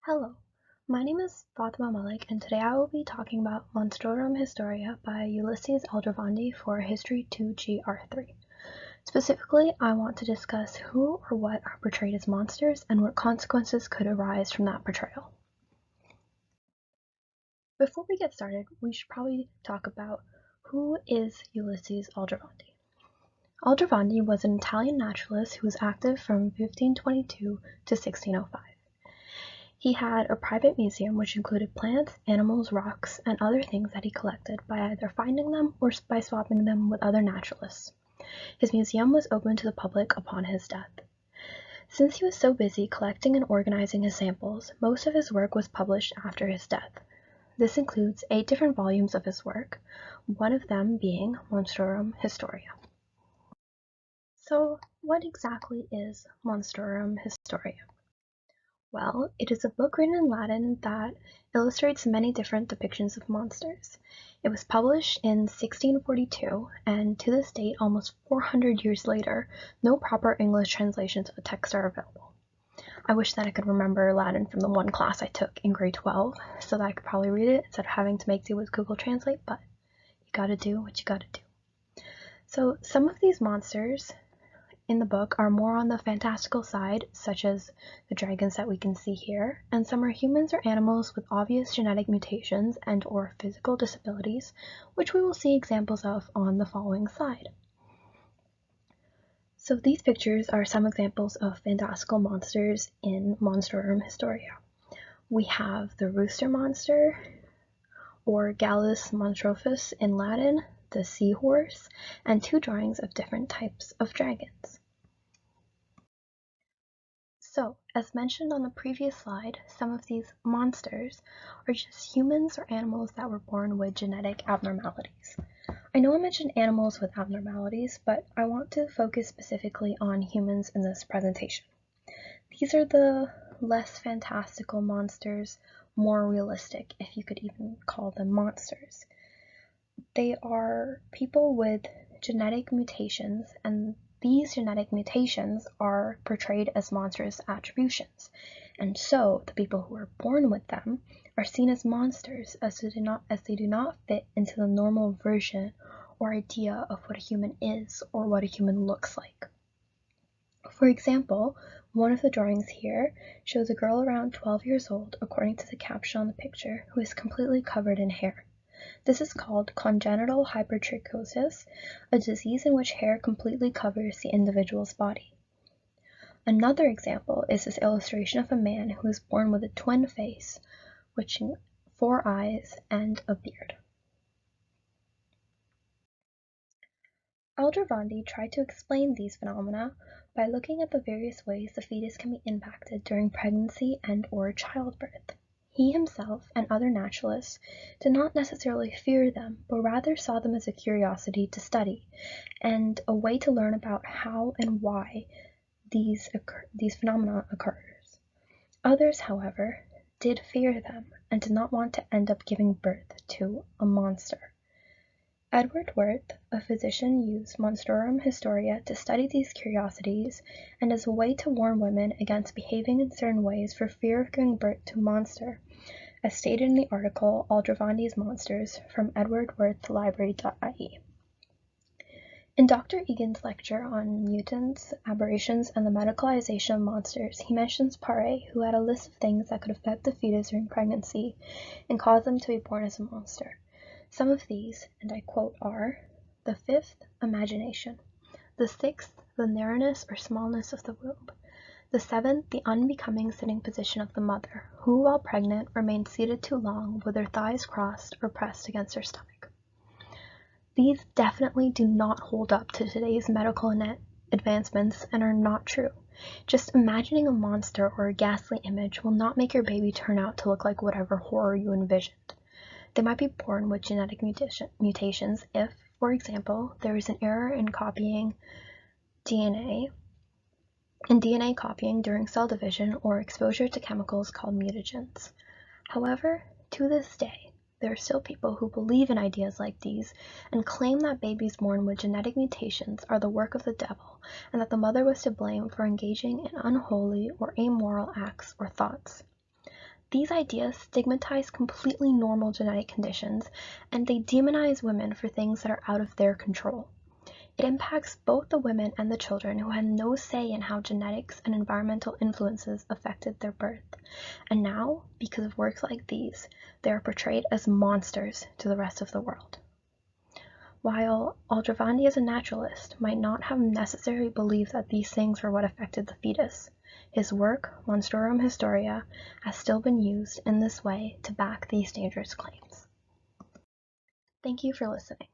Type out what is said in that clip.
Hello, my name is Fatima Malik, and today I will be talking about Monstrorum Historia by Ulysses Aldrovandi for History 2GR3. Specifically, I want to discuss who or what are portrayed as monsters and what consequences could arise from that portrayal. Before we get started, we should probably talk about who is Ulysses Aldrovandi. Aldrovandi was an Italian naturalist who was active from 1522 to 1605. He had a private museum which included plants, animals, rocks, and other things that he collected by either finding them or by swapping them with other naturalists. His museum was open to the public upon his death. Since he was so busy collecting and organizing his samples, most of his work was published after his death. This includes 8 different volumes of his work, one of them being Monstrorum Historia. So, what exactly is Monstrorum Historia? Well, it is a book written in Latin that illustrates many different depictions of monsters. It was published in 1642, and to this date, almost 400 years later, no proper English translations of the text are available. I wish that I could remember Latin from the one class I took in grade 12, so that I could probably read it instead of having to make do with Google Translate, but you gotta do what you gotta do. So some of these monsters in the book are more on the fantastical side, such as the dragons that we can see here, and some are humans or animals with obvious genetic mutations and or physical disabilities, which we will see examples of on the following slide. So these pictures are some examples of fantastical monsters in Monstrorum Historia. We have the rooster monster, or Gallus Monstropus in Latin, the seahorse, and 2 drawings of different types of dragons. So, as mentioned on the previous slide, some of these monsters are just humans or animals that were born with genetic abnormalities. I know I mentioned animals with abnormalities, but I want to focus specifically on humans in this presentation. These are the less fantastical monsters, more realistic, if you could even call them monsters. They are people with genetic mutations, and these genetic mutations are portrayed as monstrous attributions, and so the people who are born with them are seen as monsters as they do not fit into the normal version or idea of what a human is or what a human looks like. For example, one of the drawings here shows a girl around 12 years old, according to the caption on the picture, who is completely covered in hair. This is called congenital hypertrichosis, a disease in which hair completely covers the individual's body. Another example is this illustration of a man who is born with a twin face, which 4 eyes and a beard. Aldrovandi tried to explain these phenomena by looking at the various ways the fetus can be impacted during pregnancy and or childbirth. He himself and other naturalists did not necessarily fear them, but rather saw them as a curiosity to study and a way to learn about how and why these phenomena occurs. Others, however, did fear them and did not want to end up giving birth to a monster. Edward Worth, a physician, used Monstrorum Historia to study these curiosities and as a way to warn women against behaving in certain ways for fear of giving birth to a monster, as stated in the article Aldrovandi's Monsters from edwardworthlibrary.ie. In Dr. Egan's lecture on mutants, aberrations, and the medicalization of monsters, he mentions Paré, who had a list of things that could affect the fetus during pregnancy and cause them to be born as a monster. Some of these, and I quote, are the 5th, imagination; the 6th, the narrowness or smallness of the womb; the 7th, the unbecoming sitting position of the mother, who, while pregnant, remained seated too long with her thighs crossed or pressed against her stomach. These definitely do not hold up to today's medical advancements and are not true. Just imagining a monster or a ghastly image will not make your baby turn out to look like whatever horror you envisioned. They might be born with genetic mutations if, for example, there is an error in copying DNA copying during cell division or exposure to chemicals called mutagens. However, to this day, there are still people who believe in ideas like these and claim that babies born with genetic mutations are the work of the devil and that the mother was to blame for engaging in unholy or amoral acts or thoughts. These ideas stigmatize completely normal genetic conditions, and they demonize women for things that are out of their control. It impacts both the women and the children who had no say in how genetics and environmental influences affected their birth. And now, because of works like these, they are portrayed as monsters to the rest of the world. While Aldrovandi as a naturalist might not have necessarily believed that these things were what affected the fetus, his work, Monstrorum Historia, has still been used in this way to back these dangerous claims. Thank you for listening.